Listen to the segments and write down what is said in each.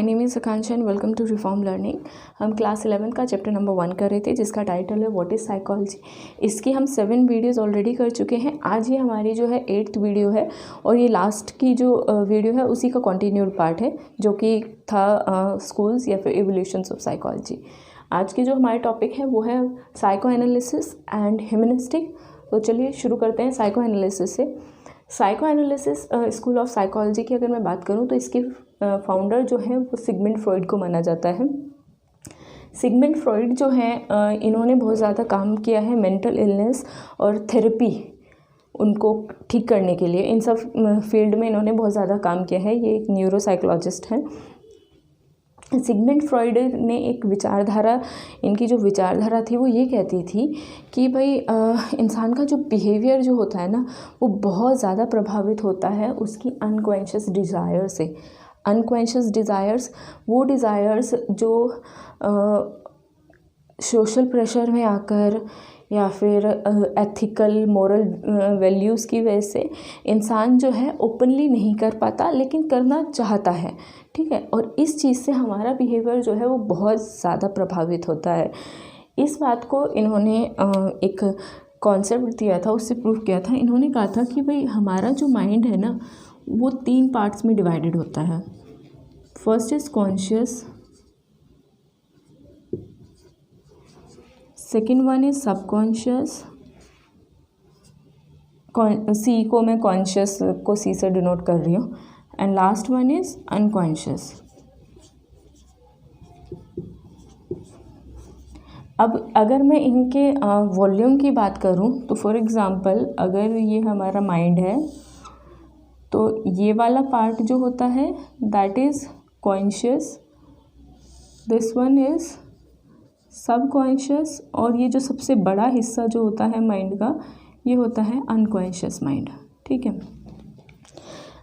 My name is Akanksha and welcome to Reform Learning. हम class 11 का chapter number 1 कर रहे थे जिसका टाइटल है व्हाट इज़ साइकोलॉजी। इसकी हम 7 वीडियोस ऑलरेडी कर चुके हैं। आज ये हमारी जो है 8th वीडियो है और ये लास्ट की जो वीडियो है उसी का कंटिन्यूड पार्ट है जो कि था स्कूल्स या फिर इवोल्यूशंस ऑफ साइकोलॉजी। आज की जो हमारे टॉपिक है वो है साइको एनालिसिस एंड ह्यूमनिस्टिक। तो चलिए शुरू करते हैं साइको एनालिसिस से। Psycho analysis school of psychology की अगर मैं बात करूं तो इसके फाउंडर जो है वो सिगमंड फ्रॉइड को माना जाता है। सिगमंड फ्रॉइड जो है इन्होंने बहुत ज़्यादा काम किया है मेंटल इलनेस और थेरेपी उनको ठीक करने के लिए। इन सब फील्ड में इन्होंने बहुत ज़्यादा काम किया है। ये एक न्यूरोसाइकोलॉजिस्ट हैं। सिगमंड फ्रॉइड ने एक विचारधारा, इनकी जो विचारधारा थी वो ये कहती थी कि भाई इंसान का जो बिहेवियर जो होता है ना वो बहुत ज़्यादा प्रभावित होता है उसकी अनकॉन्शियस डिज़ायर से। अनकॉन्शियस डिज़ायर्स वो डिज़ायर्स जो सोशल प्रेशर में आकर या फिर एथिकल मॉरल वैल्यूज़ की वजह से इंसान जो है ओपनली नहीं कर पाता लेकिन करना चाहता है, ठीक है। और इस चीज़ से हमारा बिहेवियर जो है वो बहुत ज़्यादा प्रभावित होता है। इस बात को इन्होंने एक कॉन्सेप्ट दिया था, उससे प्रूव किया था। इन्होंने कहा था कि भाई हमारा जो माइंड है ना वो 3 पार्ट्स में डिवाइडेड होता है। First is conscious, second one is subconscious, सी को मैं कॉन्शियस को सी से डिनोट कर रही हूँ, and last one is unconscious. अब अगर मैं इनके वॉल्यूम की बात करूँ तो फॉर एग्ज़ाम्पल अगर ये हमारा माइंड है तो ये वाला पार्ट जो होता है that is conscious, this one is subconscious, और ये जो सबसे बड़ा हिस्सा जो होता है माइंड का ये होता है अनकॉन्शियस माइंड, ठीक है।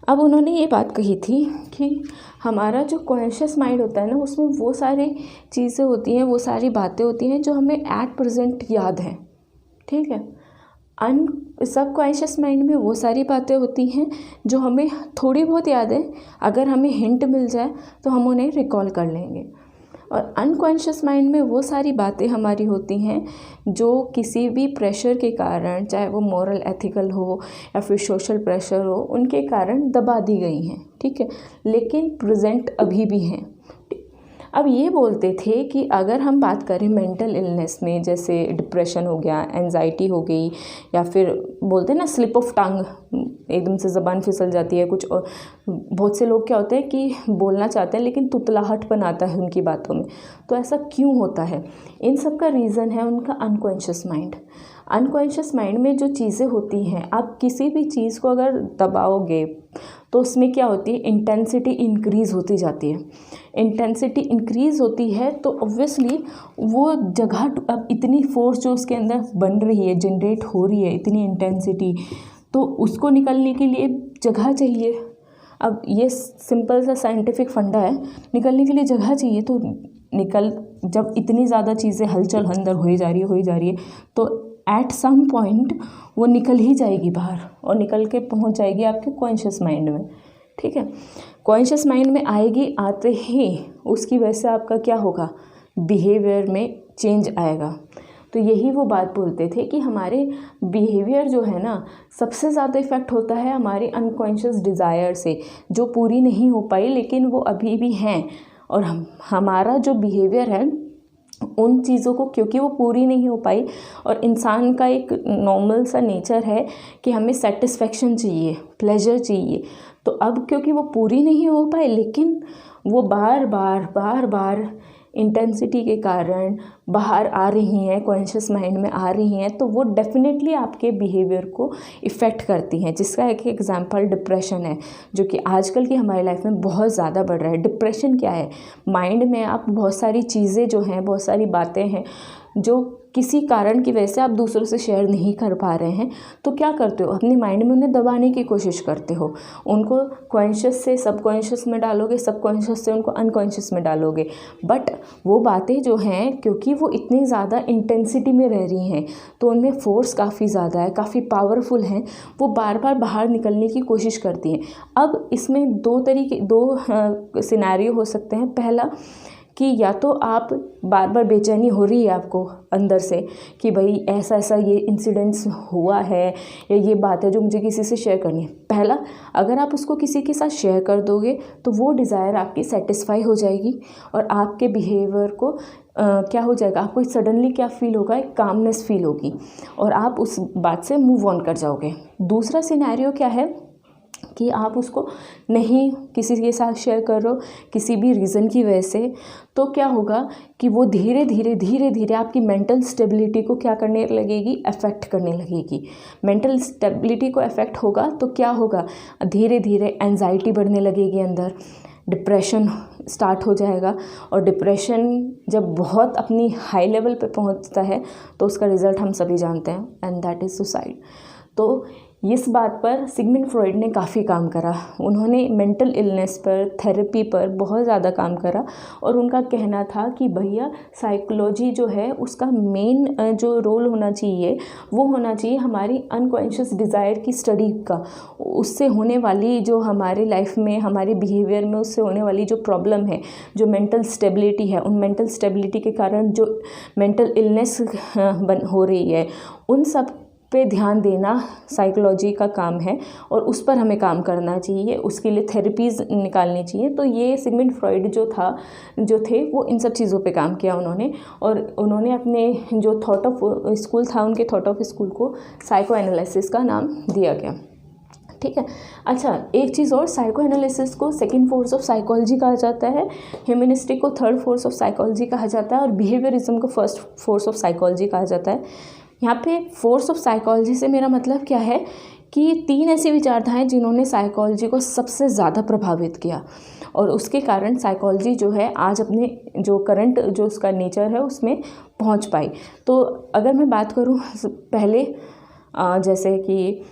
अब उन्होंने ये बात कही थी कि हमारा जो कॉन्शियस माइंड होता है ना उसमें वो सारी चीज़ें होती हैं, वो सारी बातें होती हैं जो हमें एट प्रेजेंट याद हैं, ठीक है। सबकॉन्शियस माइंड में वो सारी बातें होती हैं जो हमें थोड़ी बहुत याद है, अगर हमें हिंट मिल जाए तो हम उन्हें रिकॉल कर लेंगे। और अनकॉन्शियस माइंड में वो सारी बातें हमारी होती हैं जो किसी भी प्रेशर के कारण, चाहे वो मॉरल एथिकल हो या फिर सोशल प्रेशर हो, उनके कारण दबा दी गई हैं, ठीक है, लेकिन प्रेजेंट अभी भी हैं। अब ये बोलते थे कि अगर हम बात करें मेंटल इलनेस में, जैसे डिप्रेशन हो गया, एंजाइटी हो गई, या फिर बोलते हैं ना स्लिप ऑफ टंग, एकदम से ज़बान फिसल जाती है कुछ, और बहुत से लोग क्या होते हैं कि बोलना चाहते हैं लेकिन तुतलाहट बनाता है उनकी बातों में। तो ऐसा क्यों होता है? इन सब का रीज़न है उनका अनकॉन्शियस माइंड। अनकॉन्शियस माइंड में जो चीज़ें होती हैं, आप किसी भी चीज़ को अगर दबाओगे तो उसमें क्या होती है, इंटेंसिटी इंक्रीज़ होती जाती है। इंटेंसिटी इंक्रीज़ होती है तो ऑब्वियसली वो जगह, अब इतनी फोर्स जो उसके अंदर बन रही है, जनरेट हो रही है, इतनी इंटेंसिटी, तो उसको निकलने के लिए जगह चाहिए। अब ये सिंपल सा साइंटिफिक फंडा है, निकलने के लिए जगह चाहिए। तो जब इतनी ज़्यादा चीज़ें हलचल अंदर हो ही जा रही है तो एट सम पॉइंट वो निकल ही जाएगी बाहर, और निकल के पहुंच जाएगी आपके कॉन्शियस माइंड में, ठीक है। कॉन्शियस माइंड में आएगी, आते ही उसकी वजह से आपका क्या होगा, बिहेवियर में चेंज आएगा। तो यही वो बात बोलते थे कि हमारे बिहेवियर जो है ना सबसे ज़्यादा इफ़ेक्ट होता है हमारे अनकॉन्शियस डिज़ायर से, जो पूरी नहीं हो पाई लेकिन वो अभी भी हैं। और हमारा जो बिहेवियर है उन चीज़ों को, क्योंकि वो पूरी नहीं हो पाई, और इंसान का एक नॉर्मल सा नेचर है कि हमें सेटिस्फेक्शन चाहिए, प्लेजर चाहिए, तो अब क्योंकि वो पूरी नहीं हो पाई लेकिन वो बार बार इंटेंसिटी के कारण बाहर आ रही हैं, कॉन्शियस माइंड में आ रही हैं, तो वो डेफिनेटली आपके बिहेवियर को इफ़ेक्ट करती हैं। जिसका एक एग्जांपल डिप्रेशन है, जो कि आजकल की हमारी लाइफ में बहुत ज़्यादा बढ़ रहा है। डिप्रेशन क्या है, माइंड में आप बहुत सारी चीज़ें जो हैं, बहुत सारी बातें हैं जो किसी कारण की वजह से आप दूसरों से शेयर नहीं कर पा रहे हैं, तो क्या करते हो, अपने माइंड में उन्हें दबाने की कोशिश करते हो। उनको कॉन्शियस से सबकॉन्शियस में डालोगे, सबकॉन्शियस से उनको अनकॉन्शियस में डालोगे। बट वो बातें जो हैं, क्योंकि वो इतनी ज़्यादा इंटेंसिटी में रह रही हैं, तो उनमें फोर्स काफ़ी ज़्यादा है, काफ़ी पावरफुल हैं, वो बार बार बाहर निकलने की कोशिश करती हैं। अब इसमें दो सिनेरियो हो सकते हैं। पहला कि या तो आप बार बार बेचैनी हो रही है आपको अंदर से कि भाई ऐसा ऐसा ये इंसिडेंट्स हुआ है या ये बात है जो मुझे किसी से शेयर करनी है। पहला, अगर आप उसको किसी के साथ शेयर कर दोगे तो वो डिज़ायर आपकी सेटिस्फाई हो जाएगी और आपके बिहेवियर को क्या हो जाएगा, आपको सडनली क्या फ़ील होगा, एक कामनेस फील होगी और आप उस बात से मूव ऑन कर जाओगे। दूसरा सिनेरियो क्या है कि आप उसको नहीं किसी के साथ शेयर कर रहे हो किसी भी रीज़न की वजह से, तो क्या होगा कि वो धीरे धीरे आपकी मेंटल स्टेबिलिटी को क्या करने लगेगी, अफेक्ट करने लगेगी। मेंटल स्टेबिलिटी को अफेक्ट होगा तो क्या होगा, धीरे धीरे एंजाइटी बढ़ने लगेगी अंदर, डिप्रेशन स्टार्ट हो जाएगा। और डिप्रेशन जब बहुत अपनी हाई लेवल पे पहुंचता है तो उसका रिज़ल्ट हम सभी जानते हैं, एंड दैट इज़ सुसाइड। तो इस बात पर सिगमंड फ्रॉइड ने काफ़ी काम करा। उन्होंने मेंटल इलनेस पर, थेरेपी पर बहुत ज़्यादा काम करा और उनका कहना था कि भैया साइकोलॉजी जो है उसका मेन जो रोल होना चाहिए वो होना चाहिए हमारी अनकॉन्शियस डिज़ायर की स्टडी का। उससे होने वाली जो हमारे लाइफ में, हमारे बिहेवियर में उससे होने वाली जो प्रॉब्लम है, जो मेंटल स्टेबिलिटी है, उन मेंटल स्टेबिलिटी के कारण जो मेंटल इलनेस हो रही है, उन सब पे ध्यान देना साइकोलॉजी का काम है और उस पर हमें काम करना चाहिए, उसके लिए थेरेपीज़ निकालनी चाहिए। तो ये सिगमंड फ्रॉइड जो थे वो इन सब चीज़ों पे काम किया उन्होंने, और उन्होंने अपने जो थॉट ऑफ स्कूल था, उनके थॉट ऑफ स्कूल को साइको एनालिसिस का नाम दिया गया। ठीक है। अच्छा, एक चीज़ और, साइको एनालिसिस को सेकंड फोर्स ऑफ साइकोलॉजी कहा जाता है, ह्यूमनिस्टिक को थर्ड फोर्स ऑफ साइकोलॉजी कहा जाता है और बिहेवियरिज्म को फर्स्ट फोर्स ऑफ साइकोलॉजी कहा जाता है। यहाँ पे फोर्स ऑफ साइकोलॉजी से मेरा मतलब क्या है कि 3 ऐसी विचारधाराएं जिन्होंने साइकोलॉजी को सबसे ज़्यादा प्रभावित किया और उसके कारण साइकोलॉजी जो है आज अपने जो करंट जो उसका नेचर है उसमें पहुँच पाई। तो अगर मैं बात करूँ पहले जैसे कि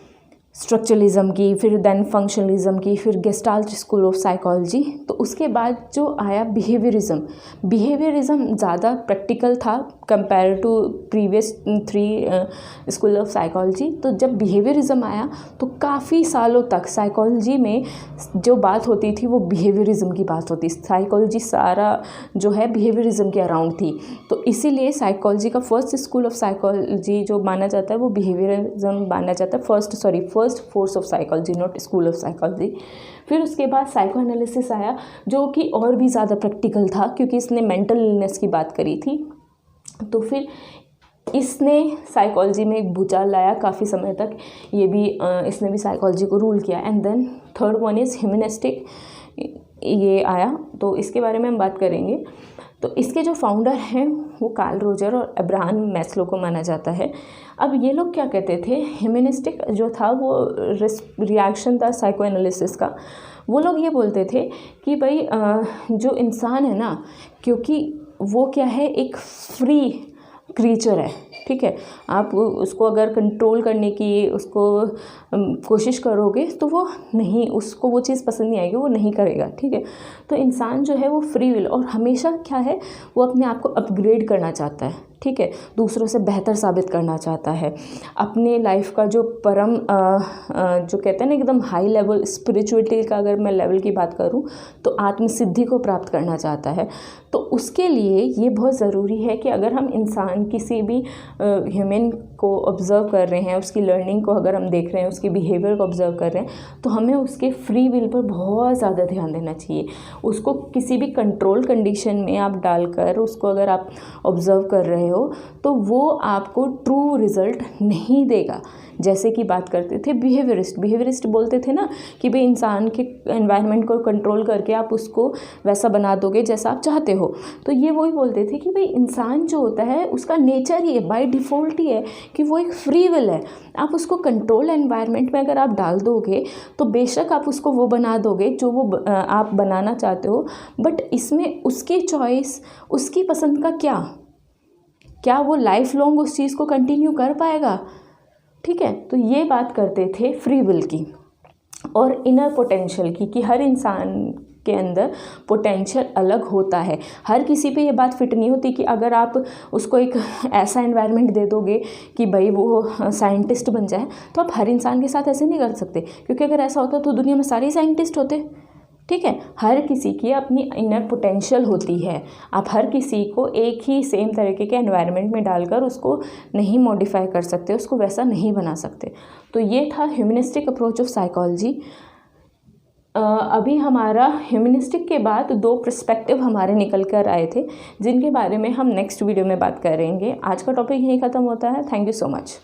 स्ट्रक्चरलिज्म की, फिर देन फंक्शनलिज्म की, फिर गेस्टाल्ट स्कूल ऑफ साइकोलॉजी, तो उसके बाद जो आया बिहेवियरिज्म ज़्यादा प्रैक्टिकल था compare to previous 3 school of psychology. तो जब बिहेवियरिज्म आया तो काफ़ी सालों तक साइकोलॉजी में जो बात होती थी वो बिहेवियरिज्म की बात होती, साइकोलॉजी सारा जो है बिहेवियरिज्म के अराउंड थी। तो इसीलिए साइकोलॉजी का फर्स्ट स्कूल ऑफ साइकोलॉजी जो माना जाता है वो बिहेवियरिज्म माना जाता है, first force of psychology, not school of psychology. फिर उसके बाद साइको एनालिसिस आया जो कि और भी ज़्यादा प्रैक्टिकल था क्योंकि इसने मेंटल इलनेस की बात करी थी। तो फिर इसने साइकोलॉजी में एक भूचाल लाया काफ़ी समय तक, इसने भी साइकोलॉजी को रूल किया। And then third one is humanistic, ये आया, तो इसके बारे में हम बात करेंगे। तो इसके जो फाउंडर हैं वो कार्ल रोजर और अब्राहम मैस्लो को माना जाता है। अब ये लोग क्या कहते थे, ह्यूमनिस्टिक जो था वो रिएक्शन था साइको एनालिसिस का। वो लोग ये बोलते थे कि भाई जो इंसान है ना, क्योंकि वो क्या है, एक फ्री क्रीचर है, ठीक है, आप उसको अगर कंट्रोल करने की उसको कोशिश करोगे तो उसको वो चीज़ पसंद नहीं आएगी, वो नहीं करेगा, ठीक है। तो इंसान जो है वो फ्री विल और हमेशा क्या है, वो अपने आप को अपग्रेड करना चाहता है, ठीक है, दूसरों से बेहतर साबित करना चाहता है, अपने लाइफ का जो परम जो कहते हैं ना एकदम हाई लेवल स्पिरिचुअलिटी का अगर मैं लेवल की बात करूं तो आत्मसिद्धि को प्राप्त करना चाहता है। तो उसके लिए ये बहुत ज़रूरी है कि अगर हम इंसान किसी भी ह्यूमन को ऑब्ज़र्व कर रहे हैं, उसकी लर्निंग को अगर हम देख रहे हैं, उसके बिहेवियर को ऑब्ज़र्व कर रहे हैं, तो हमें उसके फ्री विल पर बहुत ज़्यादा ध्यान देना चाहिए। उसको किसी भी कंट्रोल कंडीशन में आप डालकर उसको अगर आप ऑब्ज़र्व कर रहे हो तो वो आपको ट्रू रिज़ल्ट नहीं देगा। जैसे कि बात करते थे बिहेवियरिस्ट बोलते थे ना कि भाई इंसान के एनवायरनमेंट को कंट्रोल करके आप उसको वैसा बना दोगे जैसा आप चाहते हो। तो ये वही बोलते थे कि भाई इंसान जो होता है उसका नेचर ही है, बाय डिफ़ॉल्ट ही है कि वो एक फ्री विल है। आप उसको कंट्रोल एनवायरनमेंट में अगर आप डाल दोगे तो बेशक आप उसको वो बना दोगे जो वो आप बनाना चाहते हो, बट इसमें उसकी चॉइस, उसकी पसंद का क्या वो लाइफ लॉन्ग उस चीज़ को कंटिन्यू कर पाएगा? ठीक है, तो ये बात करते थे फ्री विल की और इनर पोटेंशियल की, कि हर इंसान के अंदर पोटेंशियल अलग होता है। हर किसी पे ये बात फिट नहीं होती कि अगर आप उसको एक ऐसा एनवायरनमेंट दे दोगे कि भाई वो साइंटिस्ट बन जाए, तो आप हर इंसान के साथ ऐसे नहीं कर सकते, क्योंकि अगर ऐसा होता तो दुनिया में सारे साइंटिस्ट होते। ठीक है, हर किसी की अपनी इनर पोटेंशियल होती है। आप हर किसी को एक ही सेम तरीके के एनवायरनमेंट में डालकर उसको नहीं मॉडिफाई कर सकते, उसको वैसा नहीं बना सकते। तो ये था ह्यूमनिस्टिक अप्रोच ऑफ साइकोलॉजी। अभी हमारा ह्यूमनिस्टिक के बाद 2 पर्सपेक्टिव हमारे निकल कर आए थे, जिनके बारे में हम नेक्स्ट वीडियो में बात करेंगे। आज का टॉपिक यहीं ख़त्म होता है। Thank you so much.